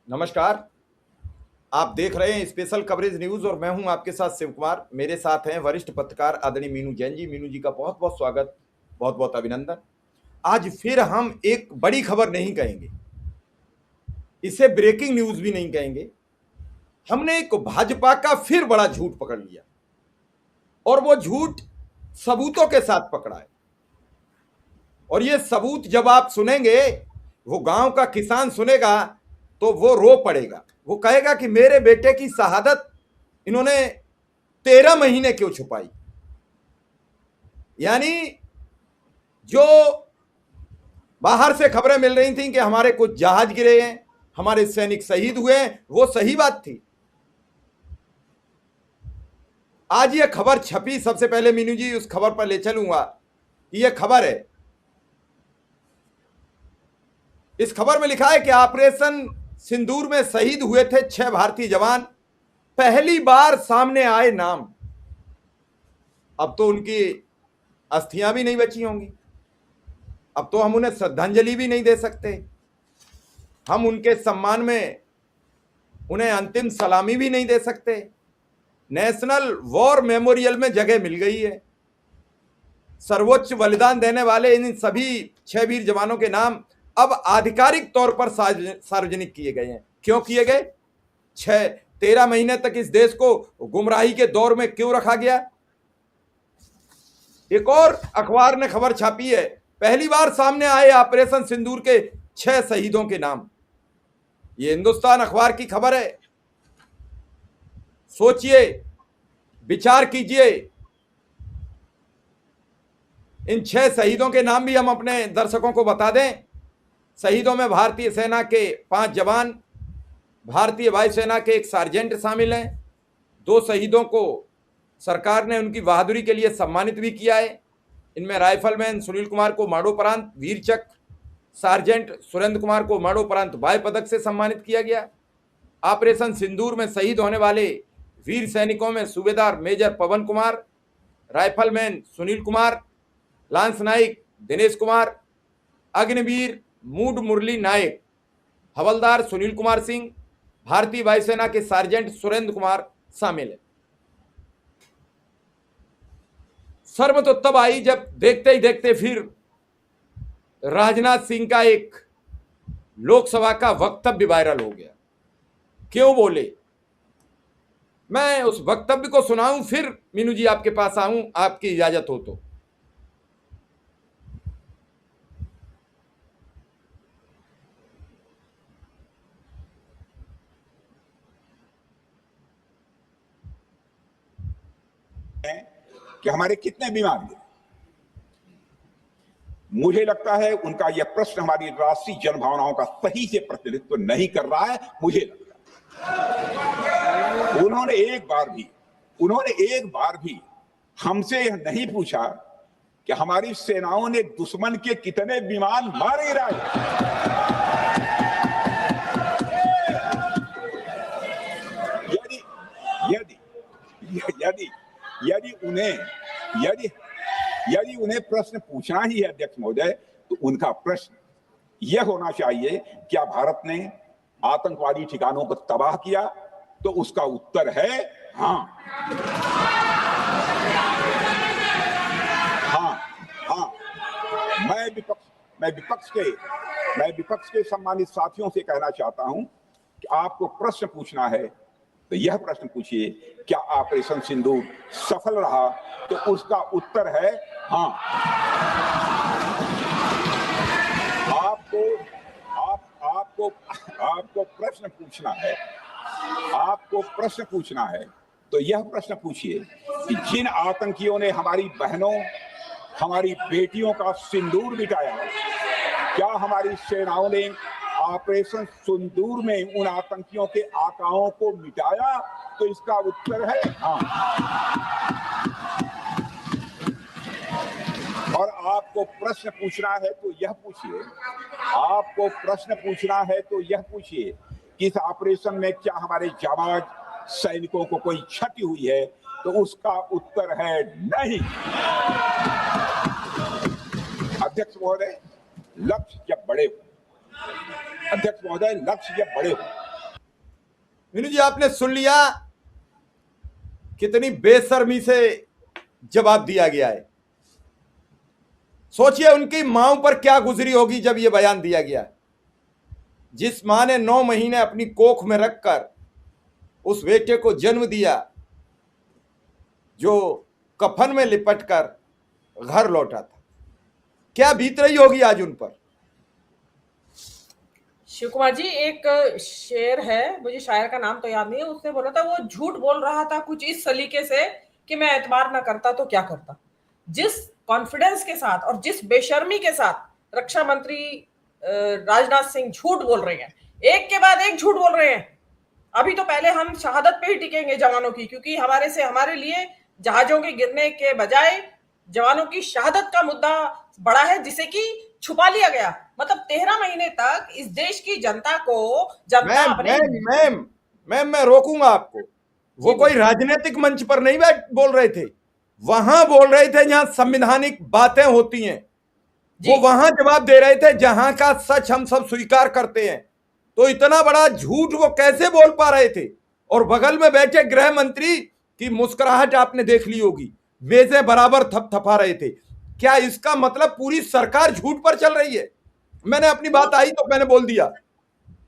नमस्कार। आप देख रहे हैं स्पेशल कवरेज न्यूज और मैं हूं आपके साथ शिव कुमार। मेरे साथ हैं वरिष्ठ पत्रकार आदरणीय मीनू जैन जी। मीनू जी का बहुत बहुत स्वागत, बहुत बहुत अभिनंदन। आज फिर हम एक बड़ी खबर नहीं कहेंगे, इसे ब्रेकिंग न्यूज भी नहीं कहेंगे। हमने एक भाजपा का फिर बड़ा झूठ पकड़ लिया और वो झूठ सबूतों के साथ पकड़ा है। और ये सबूत जब आप सुनेंगे, वो गांव का किसान सुनेगा तो वो रो पड़ेगा। वो कहेगा कि मेरे बेटे की शहादत इन्होंने 13 महीने क्यों छुपाई। यानी जो बाहर से खबरें मिल रही थी कि हमारे कुछ जहाज गिरे हैं, हमारे सैनिक शहीद हुए हैं, वो सही बात थी। आज ये खबर छपी, सबसे पहले मीनू जी उस खबर पर ले चलूंगा कि ये खबर है। इस खबर में लिखा है कि ऑपरेशन सिंदूर में शहीद हुए थे 6 भारतीय जवान, पहली बार सामने आए नाम। अब तो उनकी अस्थियां भी नहीं बची होंगी, अब तो हम उन्हें श्रद्धांजलि भी नहीं दे सकते, हम उनके सम्मान में उन्हें अंतिम सलामी भी नहीं दे सकते। नेशनल वॉर मेमोरियल में जगह मिल गई है। सर्वोच्च बलिदान देने वाले इन सभी 6 वीर जवानों के नाम अब आधिकारिक तौर पर सार्वजनिक किए गए हैं। क्यों किए गए? 13 महीने तक इस देश को गुमराही के दौर में क्यों रखा गया? एक और अखबार ने खबर छापी है, पहली बार सामने आए ऑपरेशन सिंदूर के 6 शहीदों के नाम। ये हिंदुस्तान अखबार की खबर है। सोचिए, विचार कीजिए। इन 6 शहीदों के नाम भी हम अपने दर्शकों को बता दें। शहीदों में भारतीय सेना के 5 जवान, भारतीय वायुसेना के एक सार्जेंट शामिल हैं। 2 शहीदों को सरकार ने उनकी बहादुरी के लिए सम्मानित भी किया है। इनमें राइफलमैन सुनील कुमार को मरणोपरांत वीर चक्र, सार्जेंट सुरेंद्र कुमार को मरणोपरांत बाह्य पदक से सम्मानित किया गया। ऑपरेशन सिंदूर में शहीद होने वाले वीर सैनिकों में सूबेदार major Pawan Kumar, rifleman Sunil Kumar, lance Naik Dinesh Kumar, Agniveer Mude Murali Naik, हवलदार सुनील कुमार सिंह, भारतीय वायुसेना के सार्जेंट सुरेंद्र कुमार शामिल है। शर्म तो तब आई जब देखते ही देखते फिर राजनाथ सिंह का एक लोकसभा का वक्तव्य वायरल हो गया। क्यों बोले? मैं उस वक्तव्य को सुनाऊं, फिर मीनू जी आपके पास आऊं, आपकी इजाजत हो तो। कि हमारे कितने बीमार हैं। मुझे लगता है उनका यह प्रश्न हमारी राष्ट्रीय जनभावनाओं का सही से प्रतिनिधित्व नहीं कर रहा है। मुझे लगता है उन्होंने एक बार भी हमसे यह नहीं पूछा कि हमारी सेनाओं ने दुश्मन के कितने विमान मार गिराए। यदि उन्हें प्रश्न पूछना ही है अध्यक्ष महोदय, तो उनका प्रश्न यह होना चाहिए, क्या भारत ने आतंकवादी ठिकानों को तबाह किया? तो उसका उत्तर है हाँ। मैं विपक्ष के सम्मानित साथियों से कहना चाहता हूं कि आपको प्रश्न पूछना है तो यह प्रश्न पूछिए, क्या ऑपरेशन सिंदूर सफल रहा? तो उसका उत्तर है हाँ। आपको प्रश्न पूछना है तो यह प्रश्न पूछिए कि जिन आतंकियों ने हमारी बहनों, हमारी बेटियों का सिंदूर मिटाया, क्या हमारी सेनाओं ने ऑपरेशन सिंदूर में उन आतंकियों के आकाओं को मिटाया? तो इसका उत्तर है हाँ। और आपको प्रश्न पूछना है तो यह पूछिए कि इस ऑपरेशन में क्या हमारे जाबाज सैनिकों को कोई क्षति हुई है? तो उसका उत्तर है नहीं। अध्यक्ष महोदय, लक्ष्य जब बड़े हो मीनू जी, आपने सुन लिया कितनी बेशर्मी से जवाब दिया गया है। सोचिए उनकी मां पर क्या गुजरी होगी जब यह बयान दिया गया। जिस मां ने 9 महीने अपनी कोख में रखकर उस बेटे को जन्म दिया, जो कफन में लिपटकर घर लौटा था, क्या बीत रही होगी आज उन पर। शिव कुमार जी, एक शेर है, मुझे शायर का नाम तो याद नहीं है, उसने बोला था वो झूठ बोल रहा था कुछ इस सलीके से कि मैं एतबार ना करता तो क्या करता। जिस कॉन्फिडेंस के साथ और जिस बेशर्मी के साथ रक्षा मंत्री राजनाथ सिंह झूठ बोल रहे हैं, एक के बाद एक झूठ बोल रहे हैं। अभी तो पहले हम शहादत पे ही टिकेंगे जवानों की, क्योंकि हमारे लिए जहाजों के गिरने के बजाय जवानों की शहादत का मुद्दा बड़ा है, जिसे कि छुपा लिया गया। मतलब 13 महीने तक इस देश की जनता को मैं रोकूंगा आपको। वो कोई राजनीतिक मंच पर नहीं बोल रहे थे, वहां बोल रहे थे जहां संवैधानिक बातें होती हैं। वो वहां जवाब दे रहे थे जहां का सच हम सब स्वीकार करते हैं। तो इतना बड़ा झूठ वो कैसे बोल पा रहे थे। और बगल में बैठे गृह मंत्री की मुस्कुराहट आपने देख ली होगी, मेजें बराबर थपथपा रहे थे। क्या इसका मतलब पूरी सरकार झूठ पर चल रही है? मैंने अपनी बात आई तो मैंने बोल दिया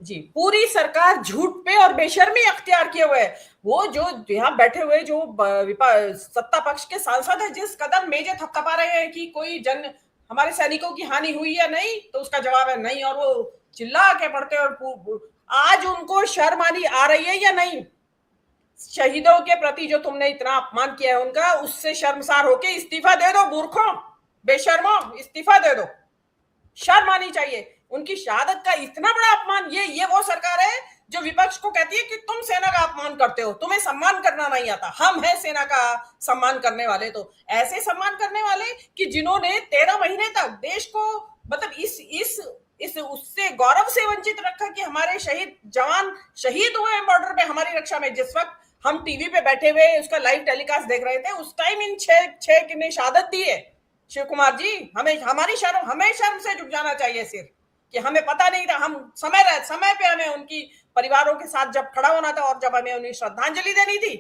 जी, पूरी सरकार झूठ पे और बेशर्मी अख्तियार किए हुए है। वो जो यहाँ बैठे हुए जो सत्ता पक्ष के सांसद है, जिस कदर मेजे थपथपा रहे हैं कि कोई हमारे सैनिकों की हानि हुई या नहीं, तो उसका जवाब है नहीं, और वो चिल्ला के पड़ते हैं। और आज उनको शर्म आ रही है या नहीं? शहीदों के प्रति जो तुमने इतना अपमान किया है उनका, उससे शर्मसार होके इस्तीफा दे दो। मूर्खों, बेशर्मों, इस्तीफा दे दो। शर्म आनी चाहिए। उनकी शहादत का इतना बड़ा अपमान। ये वो सरकार है जो विपक्ष को कहती है कि तुम सेना का अपमान करते हो, तुम्हें सम्मान करना नहीं आता। हम हैं सेना का सम्मान करने वाले। तो ऐसे सम्मान करने वाले कि जिन्होंने 13 महीने तक देश को मतलब इस उससे गौरव से वंचित रखा कि हमारे शहीद जवान शहीद हुए हैं बॉर्डर पे हमारी रक्षा में। जिस वक्त हम टीवी पे बैठे हुए उसका लाइव टेलीकास्ट देख रहे थे, उस टाइम इन छह ने शहादत दी है। शिव कुमार जी, हमें शर्म से झुक जाना चाहिए सिर, कि हमें पता नहीं था। हम समय पे हमें उनकी परिवारों के साथ जब खड़ा होना था और जब हमें उन्हें श्रद्धांजलि देनी थी,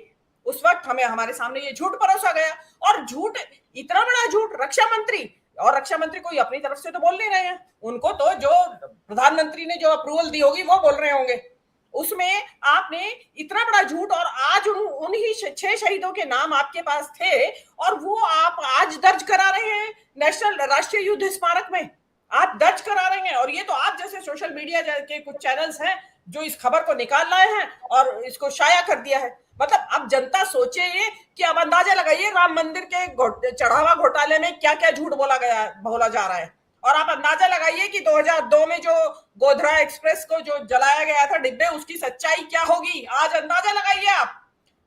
उस वक्त हमारे सामने ये झूठ परोसा गया। और झूठ, इतना बड़ा झूठ। रक्षा मंत्री कोई अपनी तरफ से तो बोल नहीं रहे हैं, उनको तो जो प्रधानमंत्री ने जो अप्रूवल दी होगी वो बोल रहे होंगे। उसमें आपने इतना बड़ा झूठ, और आज उन्हीं 6 शहीदों के नाम आपके पास थे और वो आप आज दर्ज करा रहे हैं नेशनल राष्ट्रीय युद्ध स्मारक में। आप दर्ज करा रहे हैं, और ये तो आप जैसे सोशल मीडिया के कुछ चैनल्स हैं जो इस खबर को निकाल लाए हैं और इसको शाया कर दिया है। मतलब अब जनता सोचे कि अब अंदाजा लगाइए राम मंदिर के चढ़ावा घोटाले में क्या क्या झूठ बोला जा रहा है। और आप अंदाजा लगाइए कि 2002 में जो गोधरा एक्सप्रेस को जो जलाया गया था डिब्बे, उसकी सच्चाई क्या होगी। आज अंदाजा लगाइए आप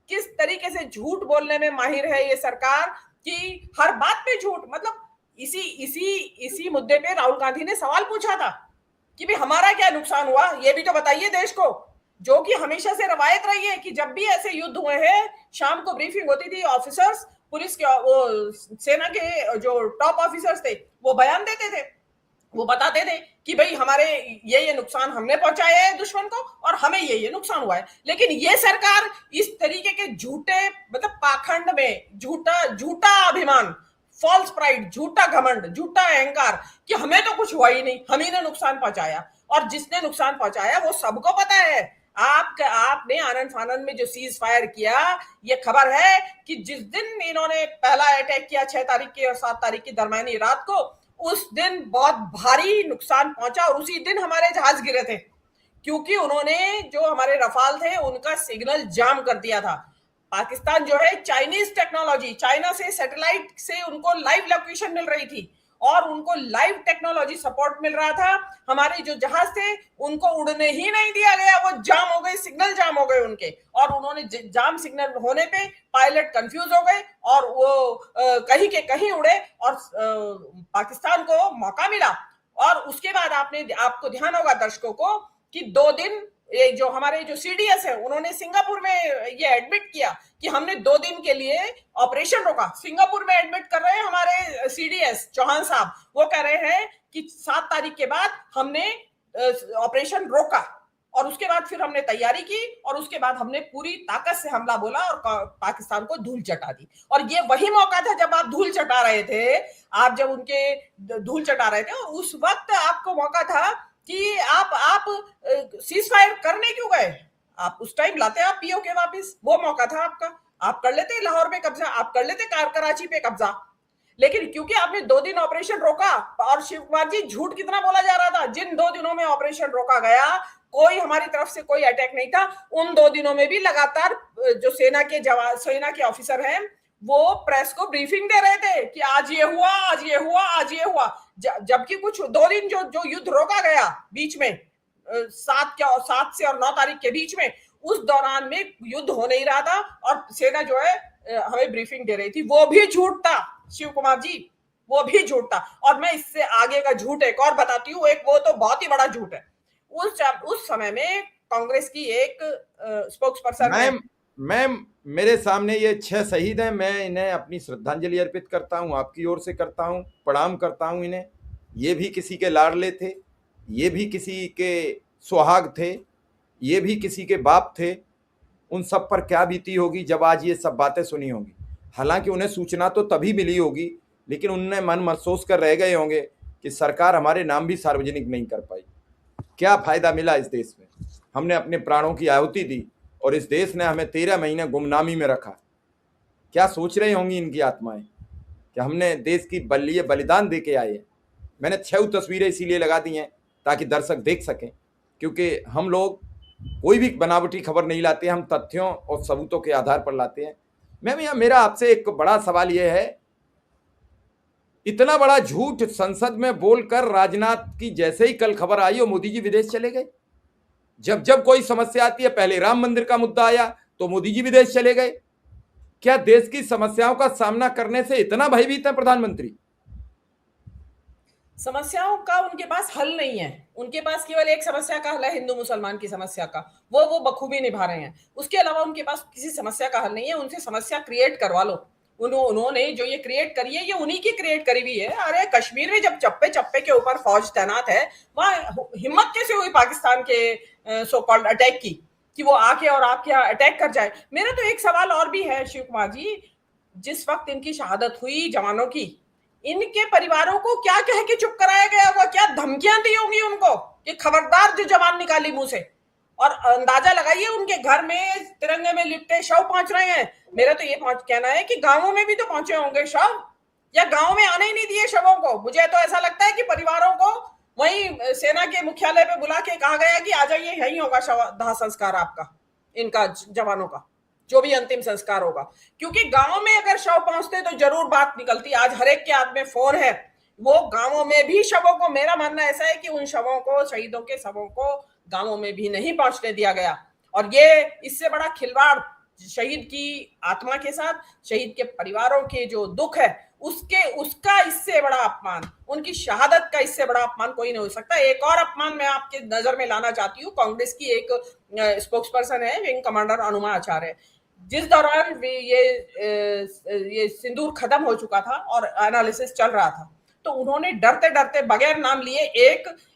किस तरीके से झूठ बोलने में माहिर है ये सरकार, कि हर बात पे झूठ। मतलब इसी मुद्दे पे राहुल गांधी ने सवाल पूछा था कि भाई हमारा क्या नुकसान हुआ, ये भी तो बताइए देश को। जो कि हमेशा से रवायत रही है कि जब भी ऐसे युद्ध हुए हैं, शाम को ब्रीफिंग होती थी, ऑफिसर्स, पुलिस के, वो सेना के जो टॉप ऑफिसर्स थे, वो बयान देते थे, वो बताते थे कि भाई हमारे ये नुकसान हमने पहुंचाया है दुश्मन को, और हमें ये नुकसान हुआ है। लेकिन ये सरकार इस तरीके के झूठे, मतलब पाखंड में झूठा अभिमान, फॉल्स प्राइड, झूठा घमंड, झूठा अहंकार कि हमें तो कुछ हुआ ही नहीं, हम ही ने नुकसान पहुंचाया। और जिसने नुकसान पहुंचाया वो सबको पता है। आपने आनंद फानंद में जो सीज फायर किया, ये खबर है कि जिस दिन इन्होंने पहला अटैक किया 6 तारीख की और 7 तारीख की दरमियानी रात को, उस दिन बहुत भारी नुकसान पहुंचा और उसी दिन हमारे जहाज गिरे थे, क्योंकि उन्होंने जो हमारे रफाल थे उनका सिग्नल जाम कर दिया था। पाकिस्तान जो है चाइनीज टेक्नोलॉजी, चाइना से सैटेलाइट से उनको लाइव लोकेशन मिल रही थी और उनको लाइव टेक्नोलॉजी सपोर्ट मिल रहा था। हमारे जो जहाज थे उनको उड़ने ही नहीं दिया गया, वो जाम हो गए, सिग्नल जाम हो गए उनके। और उन्होंने जाम सिग्नल होने पे पायलट कंफ्यूज हो गए और वो कहीं के कहीं उड़े और पाकिस्तान को मौका मिला। और उसके बाद आपको ध्यान होगा दर्शकों को कि 2 दिन ये जो हमारे जो सीडीएस है, उन्होंने सिंगापुर में ये एडमिट किया कि हमने 2 दिन के लिए ऑपरेशन रोका। सिंगापुर में एडमिट कर रहे हैं हमारे सीडीएस चौहान साहब, वो कह रहे हैं कि 7 तारीख के बाद हमने ऑपरेशन रोका। और उसके बाद फिर हमने तैयारी की और उसके बाद हमने पूरी ताकत से हमला बोला और पाकिस्तान को धूल चटा दी। और ये वही मौका था जब आप धूल चटा रहे थे, आप जब उनके धूल चटा रहे थे, और उस वक्त आपको मौका था कि आप सीज फायर करने क्यों गए? आप उस टाइम लाते आप पीओके वापस, वो मौका था आपका, आप कर लेते लाहौर पे कब्जा, आप कर लेते कराची पे कब्जा। लेकिन क्योंकि आपने 2 दिन ऑपरेशन रोका, और शिव कुमार जी झूठ कितना बोला जा रहा था, जिन 2 दिनों में ऑपरेशन रोका गया कोई हमारी तरफ से कोई अटैक नहीं था। उन 2 दिनों में भी लगातार जो सेना के ऑफिसर हैं वो प्रेस को ब्रीफिंग दे रहे थे कि आज ये हुआ, आज ये हुआ, आज ये हुआ। जबकि कुछ 2 दिन जो युद्ध रोका गया बीच में, 7 से और 9 तारीख के बीच में, उस दौरान में युद्ध हो नहीं रहा था और सेना जो है हमें ब्रीफिंग दे रही थी। वो भी झूठ था शिव कुमार जी, वो भी झूठ था। और मैं इससे आगे का झूठ एक और बताती हूँ, एक वो तो बहुत ही बड़ा झूठ है। उस समय में कांग्रेस की एक स्पोक्स पर्सन मेरे सामने ये 6 शहीद हैं, मैं इन्हें अपनी श्रद्धांजलि अर्पित करता हूं, आपकी ओर से करता हूं, प्रणाम करता हूं इन्हें। ये भी किसी के लाडले थे, ये भी किसी के सुहाग थे, ये भी किसी के बाप थे। उन सब पर क्या बीती होगी जब आज ये सब बातें सुनी होंगी। हालांकि उन्हें सूचना तो तभी मिली होगी, लेकिन उनने मन महसूस कर रह गए होंगे कि सरकार हमारे नाम भी सार्वजनिक नहीं कर पाई। क्या फायदा मिला इस देश में? हमने अपने प्राणों की आहुति दी और इस देश ने हमें 13 महीने गुमनामी में रखा। क्या सोच रही होंगी इनकी आत्माएं कि हमने देश की बलिए बलिदान दे के आए। मैंने 6 तस्वीरें इसीलिए लगा दी हैं ताकि दर्शक देख सकें, क्योंकि हम लोग कोई भी बनावटी खबर नहीं लाते, हम तथ्यों और सबूतों के आधार पर लाते हैं। मेरा आपसे एक बड़ा सवाल यह है, इतना बड़ा झूठ संसद में बोलकर राजनाथ की जैसे ही कल खबर आई और मोदी जी विदेश चले गए। जब कोई समस्या आती है, पहले राम मंदिर का मुद्दा आया तो मोदी जी विदेश चले गए। क्या देश की समस्याओं का सामना करने से इतना भयभीत है प्रधानमंत्री? समस्याओं का उनके पास हल नहीं है, उनके पास केवल एक समस्या का हल है, हिंदू मुसलमान की समस्या का, वो बखूबी निभा रहे हैं। उसके अलावा उनके पास किसी समस्या का हल नहीं है। उनसे समस्या क्रिएट करवा लो। उन्होंने जो ये क्रिएट करी है, ये उन्हीं की क्रिएट करी हुई है। अरे कश्मीर में जब चप्पे चप्पे के ऊपर फौज तैनात है, वहां हिम्मत कैसे हुई पाकिस्तान के सो कॉल्ड अटैक की, कि वो आके और आपके यहाँ अटैक कर जाए? मेरा तो एक सवाल और भी है शिव कुमार जी, जिस वक्त इनकी शहादत हुई जवानों की, इनके परिवारों को क्या कह के चुप कराया गया होगा? क्या धमकियां दी होंगी उनको कि खबरदार जो जवान निकाली मुंह से? और अंदाजा लगाइए, उनके घर में तिरंगे में लिपटे शव पहुंच रहे हैं। मेरा तो ये कहना है कि गांवों में भी तो पहुंचे होंगे शव, या गांव में आने ही नहीं दिए शवों को। मुझे तो ऐसा लगता है कि परिवारों को वहीं सेना के मुख्यालय पे बुला के कहा गया कि आ जाइए, यहीं होगा शव दाह संस्कार आपका, इनका जवानों का जो भी अंतिम संस्कार होगा। क्योंकि गांव में अगर शव पहुंचते तो जरूर बात निकलती। आज हर एक के हाथ में फोन है, वो गांवों में भी शवों को, मेरा मानना ऐसा है कि उन शवों को, शहीदों के शवों को गांवों में भी नहीं पहुंचने दिया गया। और ये इससे बड़ा खिलवाड़ शहीद की आत्मा के साथ, शहीद के परिवारों के जो दुख है उसका इससे बड़ा अपमान, उनकी शहादत का इससे बड़ा अपमान कोई नहीं हो सकता। एक और अपमान मैं आपके नजर में लाना चाहती हूँ। कांग्रेस की एक स्पोक्स पर्सन है, विंग कमांडर अनुमा आचार्य, जिस दौरान ये सिंदूर खत्म हो चुका था और एनालिसिस चल रहा था, तो उन्होंने डरते डरते बगैर नाम लिए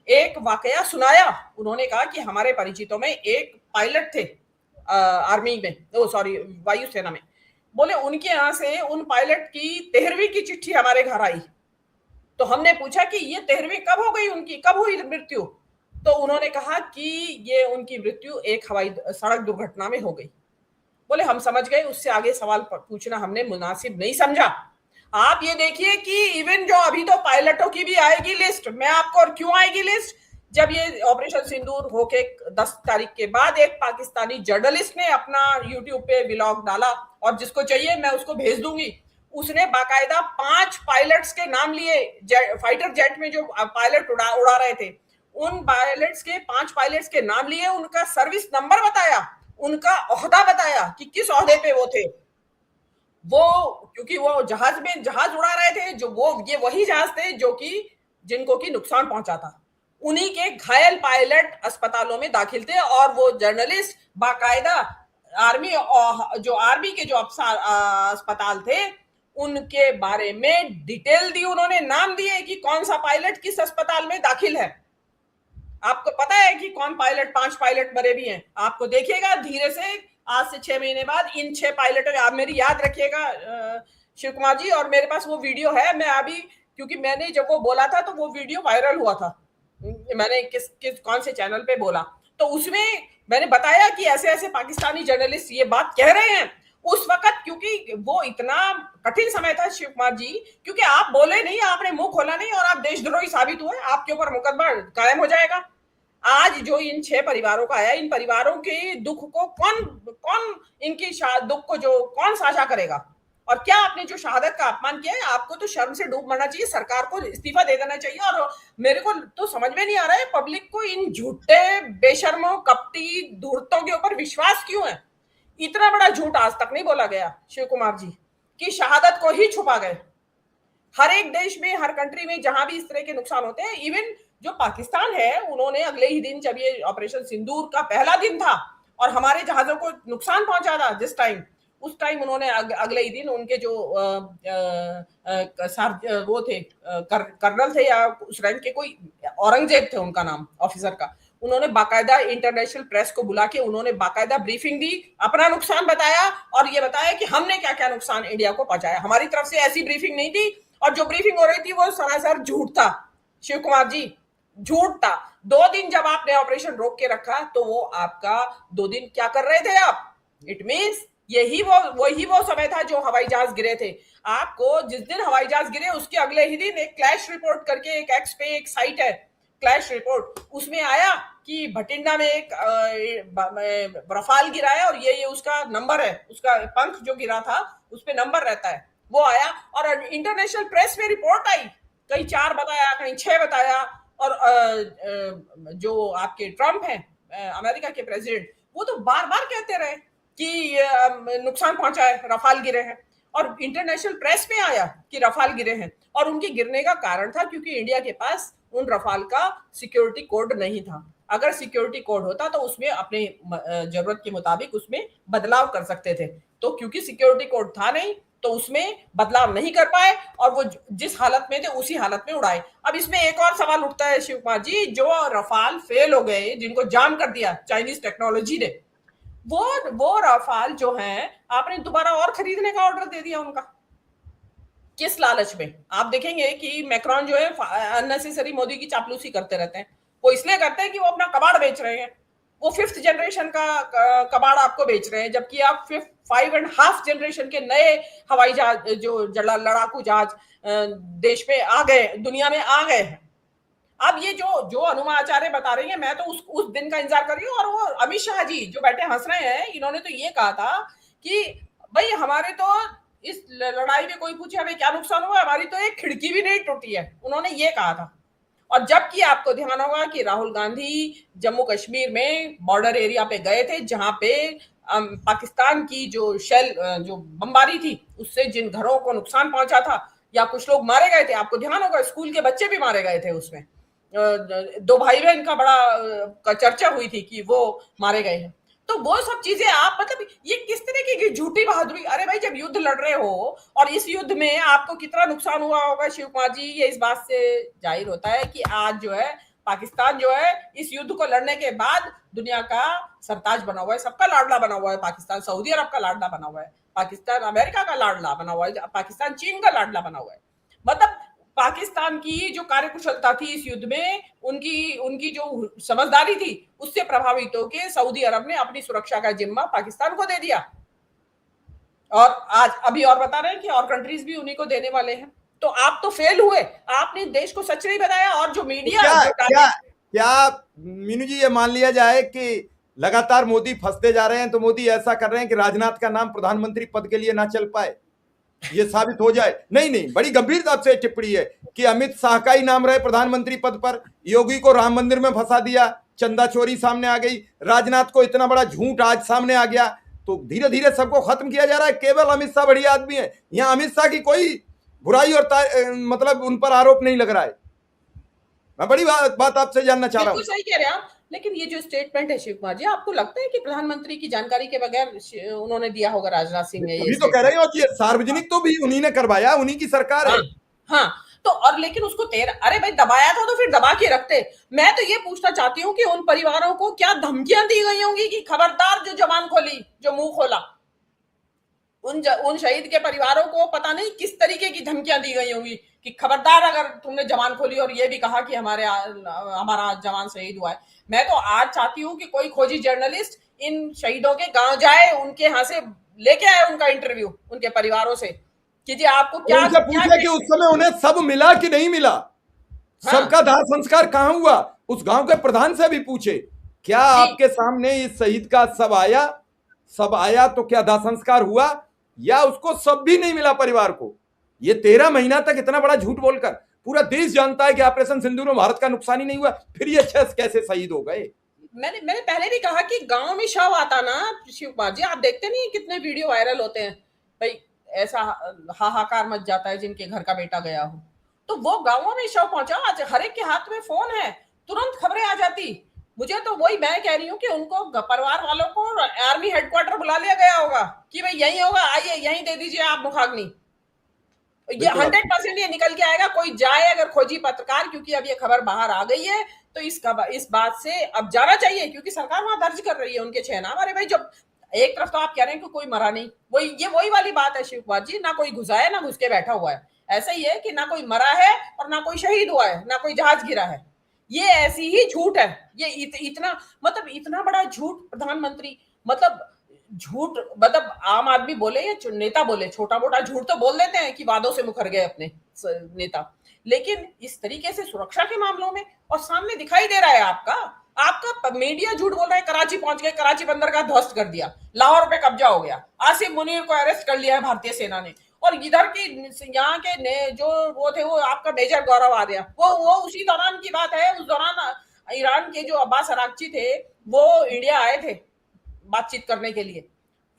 एक वाकया सुनाया। उन्होंने कहा कि हमारे परिचितों में एक पायलट थे आर्मी में, वायुसेना में, बोले उनके यहाँ से उन पायलट की 13वीं की चिट्ठी हमारे घर आई। तो हमने पूछा कि ये 13वीं कब हो गई उनकी, कब हुई मृत्यु? तो उन्होंने कहा कि ये उनकी मृत्यु एक हवाई सड़क दुर्घटना में हो गई। बोले हम समझ गए, उससे आगे सवाल पूछना हमने मुनासिब नहीं समझा। आप ये देखिए कि इवन जो अभी तो पायलटों की भी आएगी लिस्ट, मैं आपको, और क्यों आएगी लिस्ट, जब ये ऑपरेशन सिंदूर होके 10 तारीख के बाद एक पाकिस्तानी जर्नलिस्ट ने अपना यूट्यूब पे व्लॉग डाला, और जिसको चाहिए मैं उसको भेज दूंगी, उसने बाकायदा 5 पायलट्स के नाम लिए, फाइटर जेट में जो पायलट उड़ा रहे थे, उन पायलट्स के 5 पायलट्स के नाम लिए, उनका सर्विस नंबर बताया, उनका ओहदा बताया कि किस ओहदे पे वो थे। वो क्योंकि वो जहाज उड़ा रहे थे, जो ये वही जहाज थे जो कि जिनको की नुकसान पहुंचा था। उन्हीं के घायल पायलट अस्पतालों में दाखिल थे, और वो जर्नलिस्ट बाकायदा आर्मी के जो अस्पताल थे उनके बारे में डिटेल दी, उन्होंने नाम दिए कि कौन सा पायलट किस अस्पताल में दाखिल है। आपको पता है कि कौन पायलट, 5 पायलट मरे भी हैं। आपको देखिएगा धीरे से आज से 6 महीने बाद इन 6 पायलटों, आप मेरी याद रखिएगा शिव कुमार जी, और मेरे पास वो वीडियो है। मैं अभी, क्योंकि मैंने जब वो बोला था तो वो वीडियो वायरल हुआ था, मैंने किस कौन से चैनल पे बोला, तो उसमें मैंने बताया कि ऐसे ऐसे पाकिस्तानी जर्नलिस्ट ये बात कह रहे हैं उस वक्त, क्योंकि वो इतना कठिन समय था शिव कुमार जी, क्योंकि आप बोले नहीं, आपने मुंह खोला नहीं और आप देशद्रोही साबित हुए, आपके ऊपर मुकदमा कायम हो जाएगा। आज जो इन 6 परिवारों का आया, इन परिवारों के दुख को कौन कौन इनकी दुख को जो कौन साझा करेगा? और क्या आपने जो शहादत का अपमान किया है, आपको तो शर्म से डूब मरना चाहिए, सरकार को इस्तीफा दे देना चाहिए। और मेरे को तो समझ में नहीं आ रहा है पब्लिक को इन झूठे, बेशर्मों, कपटी, धूर्तों के ऊपर विश्वास क्यों है? इतना बड़ा झूठ आज तक नहीं बोला गया शिव कुमार जी, कि शहादत को ही छुपा गए। हर एक देश में, हर कंट्री में जहां भी इस तरह के नुकसान होते हैं, इवन जो पाकिस्तान है, उन्होंने अगले ही दिन, जब ये ऑपरेशन सिंदूर का पहला दिन था और हमारे जहाजों को नुकसान पहुंचा था जिस टाइम, उस टाइम उन्होंने अगले ही दिन उनके जो वो थे, कर्नल थे या उस रैंक के कोई, औरंगजेब थे उनका नाम ऑफिसर का, उन्होंने बाकायदा इंटरनेशनल प्रेस को बुला के उन्होंने बाकायदा ब्रीफिंग दी, अपना नुकसान बताया और ये बताया कि हमने क्या क्या नुकसान इंडिया को पहुंचाया। हमारी तरफ से ऐसी ब्रीफिंग नहीं थी, और जो ब्रीफिंग हो रही थी वो सरासर झूठ था शिव कुमार जी, झूठ था। 2 दिन जब आपने ऑपरेशन रोक के रखा, तो वो आपका 2 दिन क्या कर रहे थे आप? इट मीन्स वही वो समय था जो हवाई जहाज गिरे थे। आपको जिस दिन हवाई जहाज गिरे उसके अगले ही दिन एक क्लैश रिपोर्ट करके एक एक्स पे एक साइट है, क्लैश रिपोर्ट, उसमें आया कि भटिंडा में एक रफाल गिरा है और ये उसका नंबर है, उसका पंख जो गिरा था उस पे नंबर रहता है, वो आया। और इंटरनेशनल प्रेस में रिपोर्ट आई, कहीं 4 बताया, कहीं 6 बताया। और जो आपके ट्रम्प हैं, अमेरिका के प्रेसिडेंट, वो तो बार बार कहते रहे कि नुकसान पहुंचा है, रफाल गिरे हैं, और इंटरनेशनल प्रेस में आया कि रफाल गिरे हैं। और उनके गिरने का कारण था क्योंकि इंडिया के पास उन रफाल का सिक्योरिटी कोड नहीं था। अगर सिक्योरिटी कोड होता तो उसमें अपने जरूरत के मुताबिक उसमें बदलाव कर सकते थे, तो क्योंकि सिक्योरिटी कोड था नहीं तो उसमें बदलाव नहीं कर पाए और वो जिस हालत में थे उसी हालत में उड़ाए। अब इसमें एक और सवाल उठता है शिव कुमार जी, जो रफाल फेल हो गए, जिनको जाम कर दिया चाइनीज टेक्नोलॉजी ने, वो रफाल जो है आपने दोबारा और खरीदने का ऑर्डर दे दिया उनका, किस लालच में? आप देखेंगे कि मैक्रॉन जो है अननेसेसरी मोदी की चापलूसी करते रहते हैं। वो इसलिए करते हैं कि वो अपना कबाड़ बेच रहे हैं, वो 5th जनरेशन का कबाड़ आपको बेच रहे हैं, जबकि आप 5.5 जनरेशन के नए हवाई जहाज, जो लड़ाकू जहाज देश में आ गए, दुनिया में आ गए हैं। अब ये जो अनुमा आचार्य बता रही है, मैं तो उस दिन का इंतजार कर रही हूँ। और वो अमित शाह जी जो बैठे हंस रहे हैं, इन्होंने तो ये कहा था कि भाई हमारे तो इस लड़ाई में कोई पूछे हमें क्या नुकसान हुआ, हमारी तो एक खिड़की भी नहीं टूटी है, उन्होंने ये कहा था। और जबकि आपको ध्यान होगा कि राहुल गांधी जम्मू कश्मीर में बॉर्डर एरिया पे गए थे, जहां पे पाकिस्तान की जो जो बमबारी थी उससे जिन घरों को नुकसान पहुंचा था या कुछ लोग मारे गए थे, आपको ध्यान होगा स्कूल के बच्चे भी मारे गए थे उसमें। 2 भाई बहन का बड़ा चर्चा हुई थी कि वो मारे गए हैं। तो वो सब चीजें आप, मतलब ये किस तरह की झूठी बहादुरी? अरे भाई जब युद्ध लड़ रहे हो और इस युद्ध में आपको कितना नुकसान हुआ होगा शिव कुमार जी, ये इस बात से जाहिर होता है कि आज जो है पाकिस्तान जो है इस युद्ध को लड़ने के बाद दुनिया का सरताज बना हुआ है, सबका लाडला बना हुआ है पाकिस्तान, सऊदी अरब का लाडला बना हुआ है पाकिस्तान, अमेरिका का लाडला बना हुआ है पाकिस्तान, चीन का लाडला बना हुआ है। मतलब पाकिस्तान की जो कार्यकुशलता थी इस युद्ध में, उनकी जो समझदारी थी, उससे प्रभावित होकर सऊदी अरब ने अपनी सुरक्षा का जिम्मा पाकिस्तान को दे दिया। और आज अभी और बता रहे हैं कि और कंट्रीज भी उन्हीं को देने वाले हैं। तो आप तो फेल हुए, आपने देश को सच नहीं बताया। और जो मीडिया क्या मीनू जी ये मान लिया जाए कि लगातार मोदी फंसते जा रहे हैं, तो मोदी ऐसा कर रहे हैं कि राजनाथ का नाम प्रधानमंत्री पद के लिए ना चल पाए, ये साबित हो जाए? नहीं, बड़ी गंभीरता से टिप्पणी है कि अमित शाह का ही नाम रहे प्रधानमंत्री पद पर, योगी को राम मंदिर में फंसा दिया, चंदा चोरी सामने आ गई, राजनाथ को इतना बड़ा झूठ आज सामने आ गया, तो धीरे धीरे सबको खत्म किया जा रहा है। केवल अमित शाह बढ़िया आदमी है, यहाँ अमित शाह की कोई बुराई और मतलब उन पर आरोप नहीं लग रहा है। मैं बड़ी बात आपसे जानना चाह रहा हूँ। सही कह रहे हैं आप, लेकिन ये जो स्टेटमेंट है शिव कुमार जी, आपको लगता है कि प्रधानमंत्री की जानकारी के बगैर उन्होंने दिया होगा राजनाथ सिंह ने? ये तो कह रहे हो कि सार्वजनिक तो भी उन्हीं ने करवाया, उन्हीं की सरकार है। हाँ, तो और लेकिन उसको अरे भाई दबाया था तो फिर दबा के रखते। मैं तो ये पूछना चाहती हूँ कि उन परिवारों को क्या धमकियां दी गई होंगी कि खबरदार जो जबान खोली, जो मुंह खोला, उन शहीद के परिवारों को पता नहीं किस तरीके की धमकियां दी गई होंगी कि खबरदार अगर तुमने जवान खोली और ये भी कहा कि हमारा जवान शहीद हुआ है। मैं तो आज चाहती हूँ कि कोई खोजी जर्नलिस्ट इन शहीदों के गांव जाए, उनके यहाँ से लेके आए उनका इंटरव्यू उनके परिवारों से कि जी आपको क्या उनसे पूछे कि उस समय उन्हें सब मिला कि नहीं मिला, हाँ, सबका दाह संस्कार कहां हुआ। उस गांव के प्रधान से भी पूछे, क्या आपके सामने इस शहीद का सब आया तो क्या दाह संस्कार हुआ, या उसको सब भी नहीं मिला परिवार को। ये 13 महीना तक इतना बड़ा झूठ बोलकर पूरा देश जानता है कि ऑपरेशन सिंदूर में भारत का नुकसान ही नहीं हुआ, फिर ये 6 कैसे शहीद हो गए। मैंने पहले भी कहा कि गांव में शव आता ना शिव कुमार जी, आप देखते नहीं कितने वीडियो वायरल होते हैं भाई, ऐसा हाहाकार मच जाता है जिनके घर का बेटा गया हो, तो वो गांवों में शव पहुंचा। आज हर एक के हाथ में फोन है, तुरंत खबरें आ जाती। मुझे तो वही मैं कह रही हूँ कि उनको परिवार वालों को आर्मी हेडक्वार्टर बुला लिया गया होगा कि भाई यही होगा, आइए यही दे दीजिए आप मुखाग्नि। ये 100% ये निकल के आएगा। कोई जाए अगर खोजी पत्रकार, क्योंकि अब ये खबर बाहर आ गई है, तो इस बात से अब जाना चाहिए, क्योंकि सरकार वहां दर्ज कर रही है उनके 6 नाम। अरे भाई जब एक तरफ तो आप कह रहे हैं कि कोई मरा नहीं, वही वाली बात है शिव कुमार जी, ना कोई घुसा है ना घुस के बैठा हुआ है। ऐसा ही है कि ना कोई मरा है और ना कोई शहीद हुआ है, ना कोई जहाज गिरा है। ये ऐसी ही झूठ है। ये इतना मतलब इतना बड़ा झूठ प्रधानमंत्री, मतलब झूठ, मतलब आम आदमी बोले या नेता बोले, छोटा मोटा झूठ तो बोल देते हैं कि वादों से मुकर गए अपने नेता, लेकिन इस तरीके से सुरक्षा के मामलों में, और सामने दिखाई दे रहा है आपका मीडिया झूठ बोल रहा है। कराची पहुंच गए, कराची बंदर का ध्वस्त कर दिया, लाहौर पे कब्जा हो गया, आसिफ मुनीर को अरेस्ट कर लिया है भारतीय सेना ने, और इधर की यहाँ के जो वो थे, वो आपका मेजर गौरव आ गया, वो उसी दौरान की बात है। उस दौरान ईरान के जो अब्बास अरागची थे वो इंडिया आए थे बातचीत करने के लिए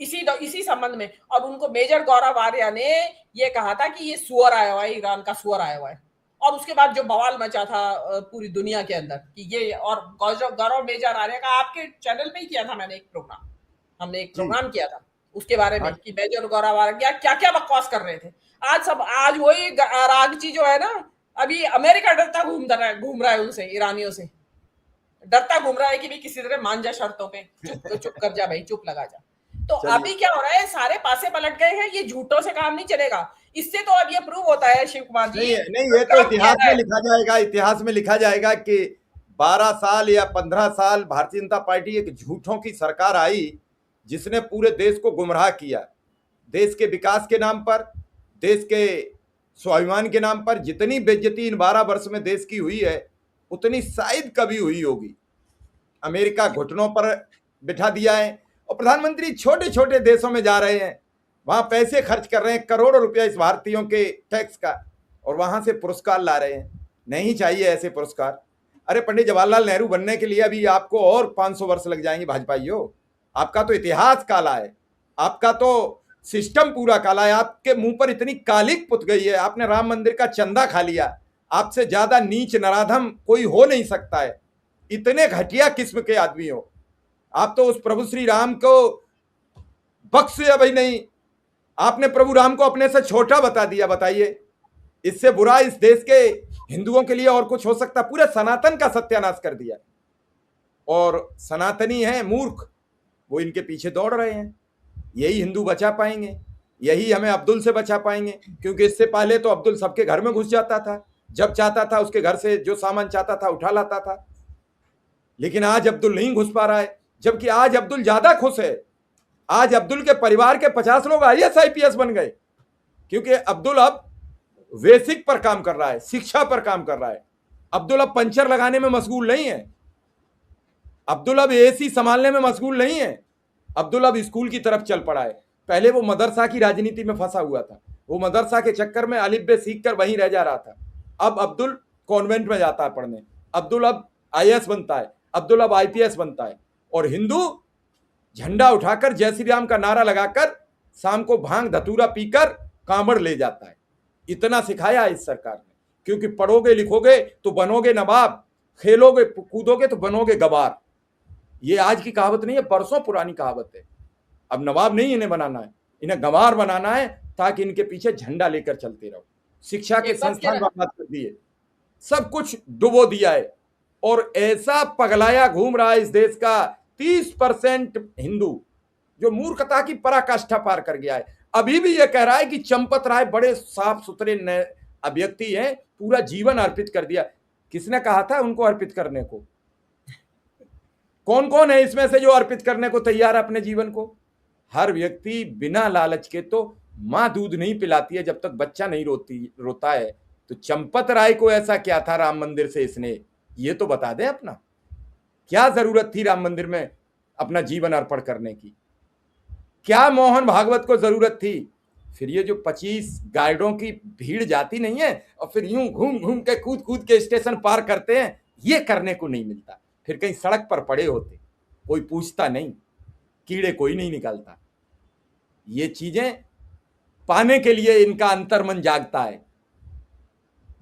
इसी संबंध में, और उनको मेजर गौरव आर्या ने ये कहा था कि ये सुअर आया हुआ है, ईरान का सुअर आया हुआ है। और उसके बाद जो बवाल मचा था पूरी दुनिया के अंदर कि ये, और गौरव मेजर आर्या का आपके चैनल पे ही किया था मैंने एक प्रोग्राम, हमने एक प्रोग्राम किया था उसके बारे में कि मेजर गौरव आर्या क्या क्या बकवास कर रहे थे। आज वही रागची जो है ना, अभी अमेरिका डरता घूम रहा है उनसे, ईरानियों से डरता घूम रहा है कि भी किसी तरह मान जा शर्तों पे, चुप कर जा भाई, चुप लगा जा। तो अभी क्या हो रहा है, सारे पासे पलट गए हैं, ये झूठों से काम नहीं चलेगा। इससे तो अब ये प्रूव होता है शिव कुमार जी, नहीं, ये तो इतिहास में लिखा जाएगा, इतिहास में लिखा जाएगा कि 12 साल या 15 साल भारतीय जनता पार्टी एक झूठों की सरकार आई जिसने पूरे देश को गुमराह किया। देश के विकास के नाम पर, देश के स्वाभिमान के नाम पर जितनी बेइज्जती इन 12 वर्ष में देश की हुई है, उतनी शायद कभी हुई होगी। अमेरिका घुटनों पर बिठा दिया है, और प्रधानमंत्री छोटे छोटे देशों में जा रहे हैं, वहां पैसे खर्च कर रहे हैं, करोड़ों रुपया इस भारतीयों के टैक्स का, और वहां से पुरस्कार ला रहे हैं। नहीं चाहिए ऐसे पुरस्कार। अरे पंडित जवाहरलाल नेहरू बनने के लिए अभी आपको और 500 वर्ष लग जाएंगे भाजपाइयों। आपका तो इतिहास काला है, आपका तो सिस्टम पूरा काला है, आपके मुंह पर इतनी कालिक पुत गई है, आपने राम मंदिर का चंदा खा लिया। आपसे ज्यादा नीच नराधम कोई हो नहीं सकता है, इतने घटिया किस्म के आदमी हो आप। तो उस प्रभु श्री राम को बख्शे भाई नहीं, आपने प्रभु राम को अपने से छोटा बता दिया। बताइए, इससे बुरा इस देश के हिंदुओं के लिए और कुछ हो सकता? पूरे सनातन का सत्यानाश कर दिया, और सनातनी हैं मूर्ख, वो इनके पीछे दौड़ रहे हैं। यही हिंदू बचा पाएंगे, यही हमें अब्दुल से बचा पाएंगे, क्योंकि इससे पहले तो अब्दुल सबके घर में घुस जाता था, जब चाहता था उसके घर से जो सामान चाहता था उठा लाता था। लेकिन आज अब्दुल नहीं घुस पा रहा है, जबकि आज अब्दुल ज्यादा खुश है। आज अब्दुल के परिवार के 50 लोग IAS IPS बन गए, क्योंकि अब्दुल अब बेसिक पर काम कर रहा है, शिक्षा पर काम कर रहा है। अब्दुल अब पंचर लगाने में मशगूल नहीं है, अब्दुल अब AC संभालने में मशगूल नहीं है, अब्दुल अब स्कूल की तरफ चल पड़ा है। पहले वो मदरसा की राजनीति में फंसा हुआ था, वो मदरसा के चक्कर में अलिफ बे सीख कर वहीं रह जा रहा था। अब अब्दुल कॉन्वेंट में जाता है पढ़ने, अब्दुल अब IAS बनता है, अब्दुल अब IPS बनता है, और हिंदू झंडा उठाकर जय श्री राम का नारा लगाकर शाम को भांग धतूरा पीकर कांवड़ ले जाता है। इतना सिखाया है इस सरकार ने, क्योंकि पढ़ोगे लिखोगे तो बनोगे नवाब, खेलोगे कूदोगे तो बनोगे गवार। ये आज की कहावत नहीं है, बरसों पुरानी कहावत है। अब नवाब नहीं इन्हें बनाना है, इन्हें गंवार बनाना है, ताकि इनके पीछे झंडा लेकर चलते रहो। शिक्षा के एक बात संस्थान क्या बर्बाद कर दिए, सब कुछ डुबो दिया है। और ऐसा पगलाया घूम रहा है इस देश का 30% हिंदू, जो मूर्खता की पराकाष्ठा पार कर गया है। अभी भी यह कह रहा है कि चंपत राय बड़े साफ सुथरे व्यक्ति हैं, पूरा जीवन अर्पित कर दिया। किसने कहा था उनको अर्पित करने को? कौन कौन है इसमें से जो अर्पित करने को तैयार है अपने जीवन को? हर व्यक्ति बिना लालच के, तो मां दूध नहीं पिलाती है जब तक बच्चा नहीं रोता है। तो चंपत राय को ऐसा क्या था राम मंदिर से इसने, ये तो बता दें अपना, क्या जरूरत थी राम मंदिर में अपना जीवन अर्पण करने की? क्या मोहन भागवत को जरूरत थी? फिर ये जो 25 गाइडों की भीड़ जाती नहीं है और फिर यूं घूम घूम के कूद कूद के स्टेशन पार करते हैं, ये करने को नहीं मिलता। फिर कहीं सड़क पर पड़े होते, कोई पूछता नहीं, कीड़े कोई नहीं निकालता। ये चीजें पाने के लिए इनका अंतर्मन जागता है।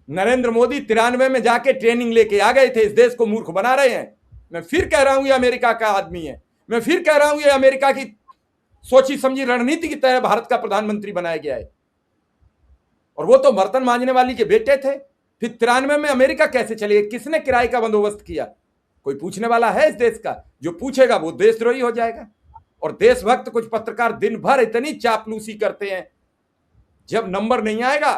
नरेंद्र मोदी 93 में जाके ट्रेनिंग लेके आ गए थे, इस देश को मूर्ख बना रहे हैं। मैं फिर कह रहा हूं ये अमेरिका का आदमी है, मैं फिर कह रहा हूं ये अमेरिका की सोची समझी रणनीति की तरह भारत का प्रधानमंत्री बनाया गया है। और वो तो बर्तन मांजने वाली के बेटे थे। फिर 93 में अमेरिका कैसे चले? किसने किराए का बंदोबस्त किया? कोई पूछने वाला है इस देश का? जो पूछेगा वो देशद्रोही हो जाएगा। और देशभक्त कुछ पत्रकार दिन भर इतनी चापलूसी करते हैं, जब नंबर नहीं आएगा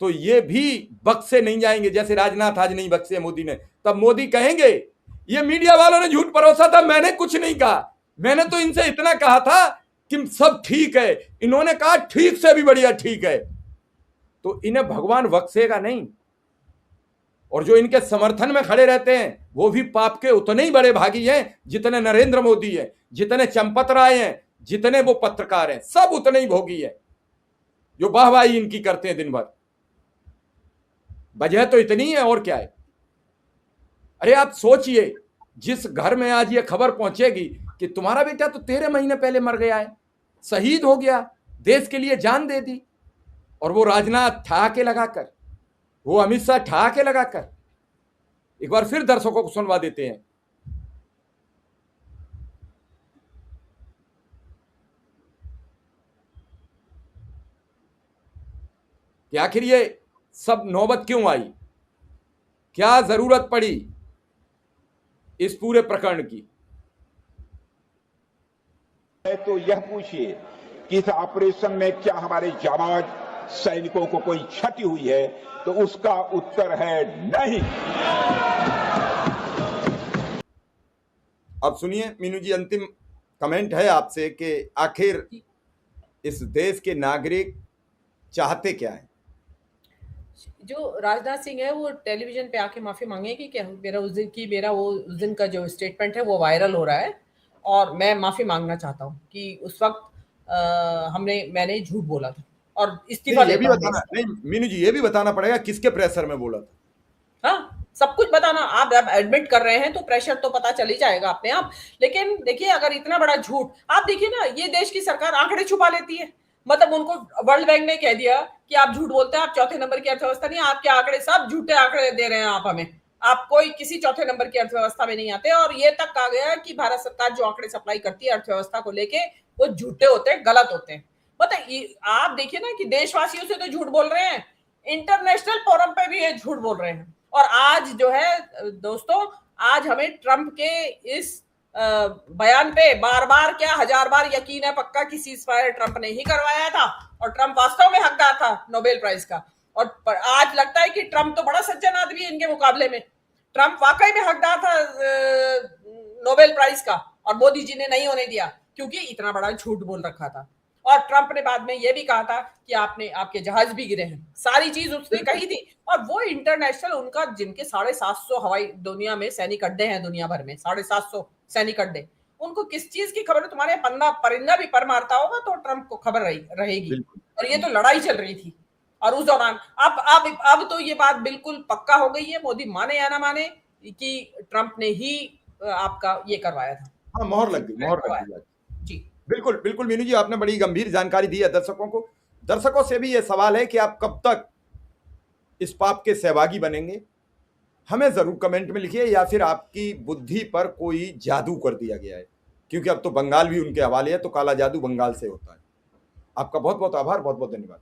तो ये भी बक्से नहीं जाएंगे। जैसे राजनाथ आज नहीं बक्से मोदी ने, तब मोदी कहेंगे ये मीडिया वालों ने झूठ परोसा था, मैंने कुछ नहीं कहा, मैंने तो इनसे इतना कहा था कि सब ठीक है, इन्होंने कहा ठीक से भी बढ़िया ठीक है। तो इन्हें भगवान बख्शेगा नहीं। और जो इनके समर्थन में खड़े रहते हैं वो भी पाप के उतने ही बड़े भागी हैं जितने नरेंद्र मोदी है, जितने चंपत राय हैं, जितने वो पत्रकार हैं, सब उतने ही भोगी है जो वाहवाही इनकी करते हैं दिन भर। वजह तो इतनी है, और क्या है? अरे आप सोचिए, जिस घर में आज ये खबर पहुंचेगी कि तुम्हारा बेटा तो 13 महीने पहले मर गया है, शहीद हो गया, देश के लिए जान दे दी, और वो राजनाथ ठहाके लगाकर, वो अमित शाह ठहाके लगाकर, एक बार फिर दर्शकों को सुनवा देते हैं। कि आखिर ये सब नौबत क्यों आई, क्या जरूरत पड़ी इस पूरे प्रकरण की? तो यह पूछिए कि इस ऑपरेशन में क्या हमारे जाबाज सैनिकों को कोई क्षति हुई है, तो उसका उत्तर है नहीं। अब सुनिए मीनू जी, अंतिम कमेंट है आपसे कि आखिर इस देश के नागरिक चाहते क्या है? जो राजनाथ सिंह है वो टेलीविजन पे आके माफी मांगे कि क्या मेरा उस दिन का जो स्टेटमेंट है वो वायरल हो रहा है और मैं माफी मांगना चाहता हूँ कि उस वक्त मैंने झूठ बोला था और इस्तीफा ये भी देता हूं बताना देश से। नहीं मीनू जी, ये भी बताना पड़ेगा किसके प्रेशर में बोला था। हाँ, सब कुछ बताना। आप जब एडमिट कर रहे हैं तो प्रेशर तो पता चल ही जाएगा अपने आप। लेकिन देखिए, अगर इतना बड़ा झूठ, आप देखिए ना, ये देश की सरकार आंकड़े छुपा लेती है। मतलब उनको वर्ल्ड बैंक ने कह दिया कि आप झूठ बोलते हैं, आप चौथे नंबर की अर्थव्यवस्था नहीं, आपके आंकड़े सब झूठे आंकड़े दे रहे हैं आप हमें, आप कोई किसी चौथे नंबर की अर्थव्यवस्था में नहीं आते। और ये तक कहा गया कि भारत सरकार जो आंकड़े सप्लाई करती है अर्थव्यवस्था को लेके, वो झूठे होते हैं, गलत होते हैं। मतलब आप देखिए ना कि देशवासियों से तो झूठ बोल रहे हैं, इंटरनेशनल फोरम पे भी ये झूठ बोल रहे हैं। और आज जो है दोस्तों, आज हमें ट्रंप के इस बयान पे बार बार क्या 1000 बार यकीन है पक्का कि सीजफायर ट्रंप ने ही करवाया था और ट्रंप वास्तव में हकदार था नोबेल प्राइज का। और आज लगता है कि ट्रंप तो बड़ा सज्जन आदमी है इनके मुकाबले में, ट्रंप वाकई में हकदार था नोबेल प्राइज का, और मोदी जी ने नहीं होने दिया क्योंकि इतना बड़ा झूठ बोल रखा था। और ट्रंप ने बाद में यह भी कहा था कि आपके जहाज भी गिरे हैं, सारी चीज उसने कही थी। और वो इंटरनेशनल, उनका जिनके 750 हवाई दुनिया में सैनिक अड्डे हैं, दुनिया भर में 750 सैनिक अड्डे, उनको किस चीज की खबर है? तुम्हारे परिंदा भी पर मारता होगा तो ट्रंप को खबर रहेगी। और ये तो लड़ाई चल रही थी। और उस दौरान अब तो ये बात बिल्कुल पक्का हो गई है, मोदी माने या ना माने, कि ट्रंप ने ही आपका ये करवाया था। हाँ, मोहर लग गई जी बिल्कुल बिल्कुल। मीनू जी, आपने बड़ी गंभीर जानकारी दी है दर्शकों को। दर्शकों से भी ये सवाल है कि आप कब तक इस पाप के सहभागी बनेंगे? हमें जरूर कमेंट में लिखिए, या फिर आपकी बुद्धि पर कोई जादू कर दिया गया है, क्योंकि अब तो बंगाल भी उनके हवाले है, तो काला जादू बंगाल से होता है। आपका बहुत बहुत आभार, बहुत बहुत धन्यवाद।